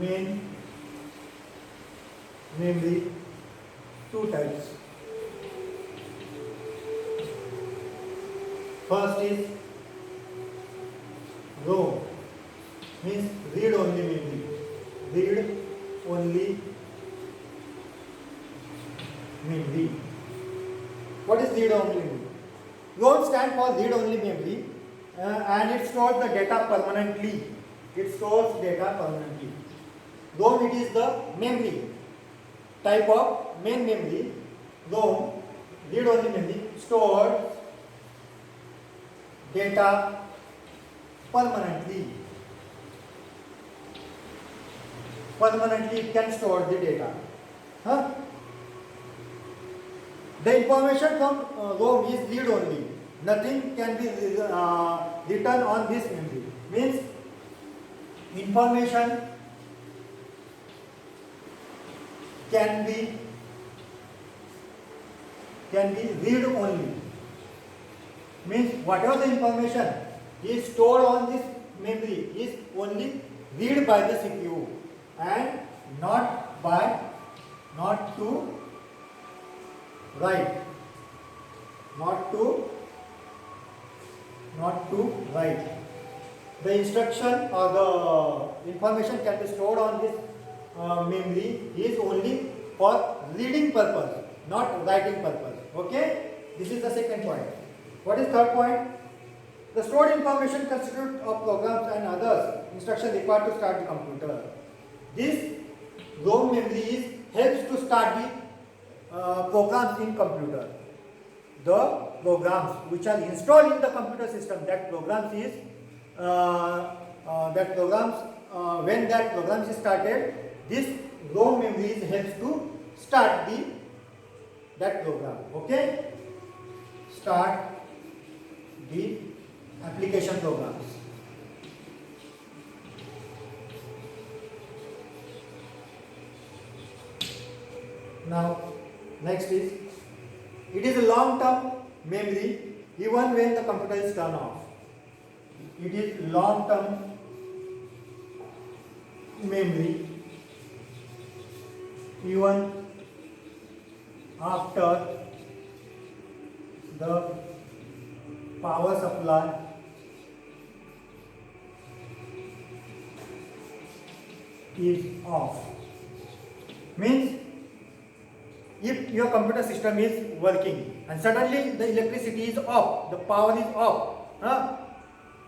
main memory, two types. First is ROM, means read only memory. Read only memory. What is read only memory? ROM stands for read only memory and it stores the data permanently. It stores data permanently. ROM, it is the memory type of main memory. ROM, read only memory, stores data permanently. Permanently it can store the data. The information from ROM is read only. Nothing can be written on this memory. Means information can be read only. Means whatever the information is stored on this memory is only read by the CPU and not to write. Not to write. The instruction or the information can be stored on this memory is only for reading purpose, not writing purpose. Okay? This is the second point. What is third point? The stored information constitutes of programs and others instructions required to start the computer. This ROM memory helps to start the programs in computer. The programs which are installed in the computer system, that programs is when that program is started, this ROM memory helps to start that program. Okay? Start the application programs. Now, next is, it is a long-term memory even when the computer is turned off. It is long-term memory even after the power supply is off. Means if your computer system is working and suddenly the electricity is off, the power is off,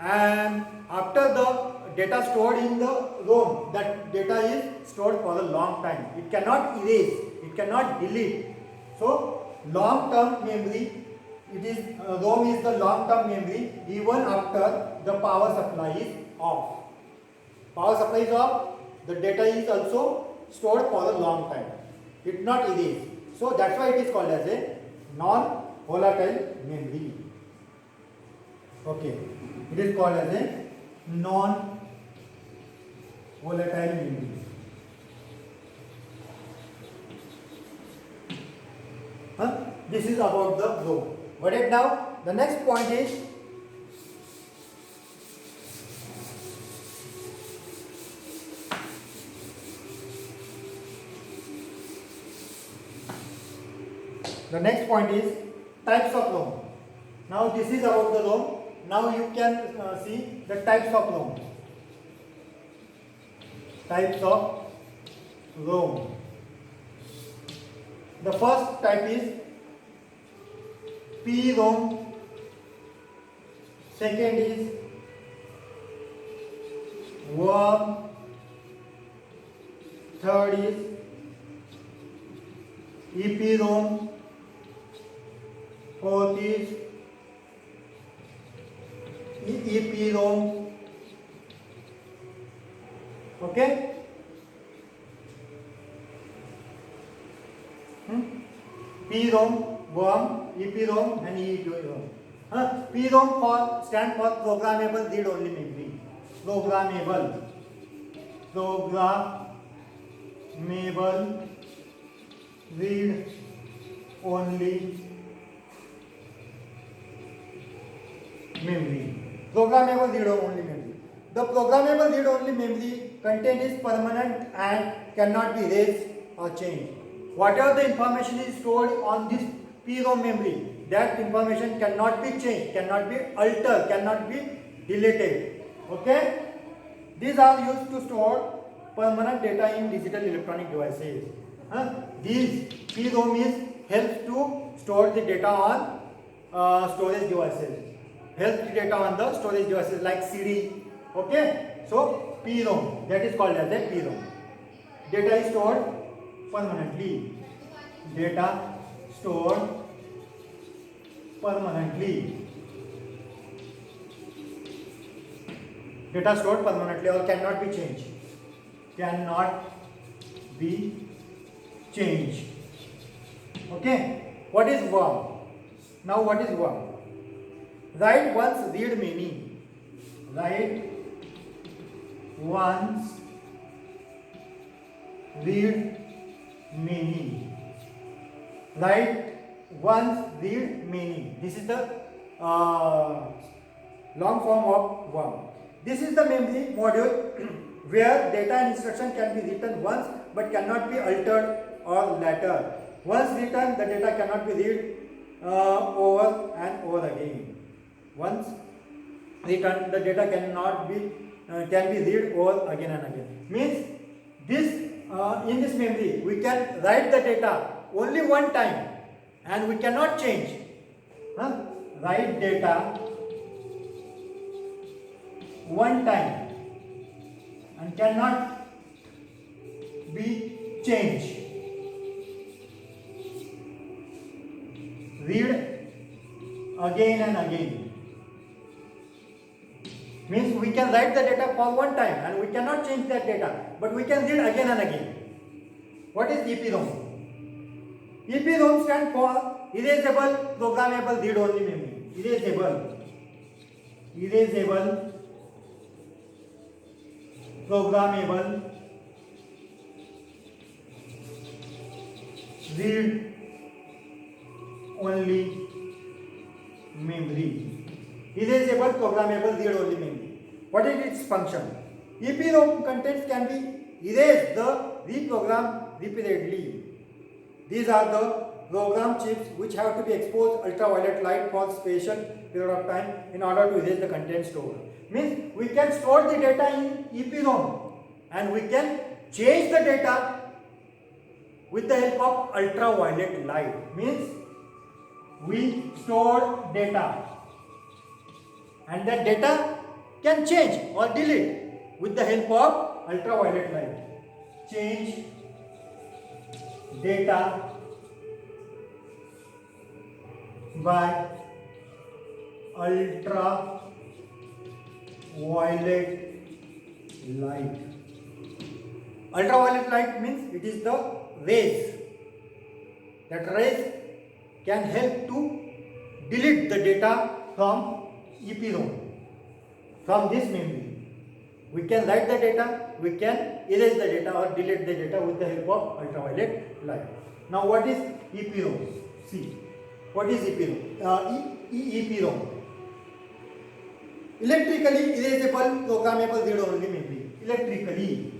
and after the data stored in the ROM, that data is stored for a long time. It cannot erase, it cannot delete. So long-term memory, it is ROM is the long-term memory even after the power supply is off. Power supply is off, the data is also stored for a long time. It not erased. So that's why it is called as a non-volatile memory. Okay, it is called as a non-volatile memory. This is about the ROM. Got it now? The next point is types of ROM. Now this is about the ROM. Now you can see the types of ROM. Types of ROM. The first type is PROM. Second is worm. Third is EPROM. Fourth is EEPROM. Okay? PROM, worm, EPROM and EEPROM. PROM stands for programmable read only memory. Programmable read only memory. Programmable read only memory. The programmable read-only memory content is permanent and cannot be erased or changed. Whatever the information is stored on this PROM memory, that information cannot be changed, cannot be altered, cannot be deleted. Okay? These are used to store permanent data in digital electronic devices. These PROM helps to store the data on storage devices. Helps the data on the storage devices like CD. Okay, so PROM, that is called as a PROM. Data is stored permanently. Data stored permanently. Data stored permanently or cannot be changed. Cannot be changed. Okay, what is worm? Now what is worm? Write once, read many. Write once, read many. Write once, read many. This is the long form of worm. This is the memory module where data and instruction can be written once but cannot be altered or later. Once written, the data cannot be read over and over again. Once written, the data cannot be can be read over again and again. Means this in this memory we can write the data only one time and we cannot change. Write data one time and cannot be changed. Read again and again. Means we can write the data for one time and we cannot change that data, but we can read again and again. What is EPROM? EPROM stands for erasable programmable read-only memory. Erasable programmable read-only memory. Erasable programmable read-only memory. What is its function? EPROM contents can be erased the reprogram repeatedly. These are the program chips which have to be exposed ultraviolet light for special period of time in order to erase the content stored. Means we can store the data in EPROM and we can change the data with the help of ultraviolet light. Means we store data and that data can change or delete with the help of ultraviolet light. Change data by ultraviolet light. Ultraviolet light means it is the rays. That rays can help to delete the data from EPROM, from this memory. We can write the data, we can erase the data or delete the data with the help of ultraviolet light. Now what is EPROM? See, what is EPROM? EPROM. Electrically erasable programmable read-only memory. Electrically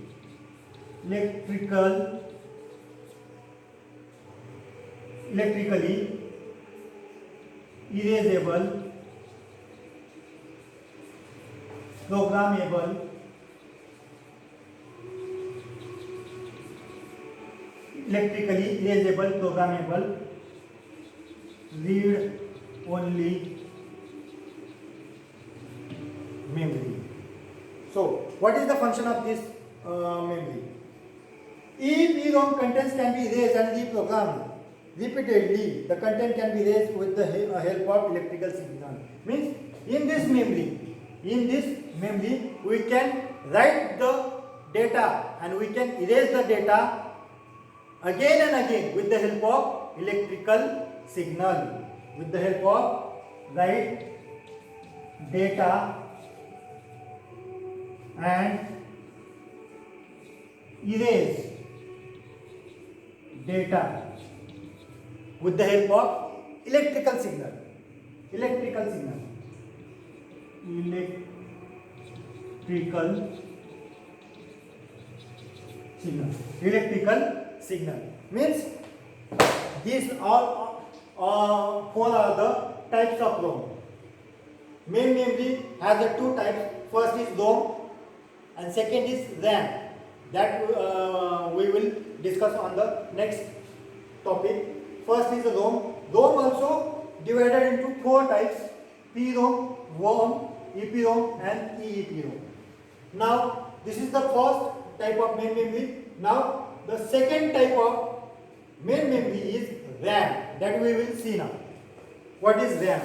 erasable programmable read-only memory. So, what is the function of this memory? EPROM contents can be erased and reprogrammed repeatedly. The content can be erased with the help of electrical signal. Means in this memory, we can write the data and we can erase the data again and again with the help of electrical signal. With the help of write data and erase data with the help of electrical signal. Electrical signal. Electrical signal means these all four are the types of ROM. Main memory has the two types. First is ROM and second is RAM. That we will discuss on the next topic. First is the ROM. ROM also divided into four types: PROM, WROM, EPROM and EEPROM. Now this is the first type of main memory. Now the second type of main memory is RAM, that we will see now. What is RAM?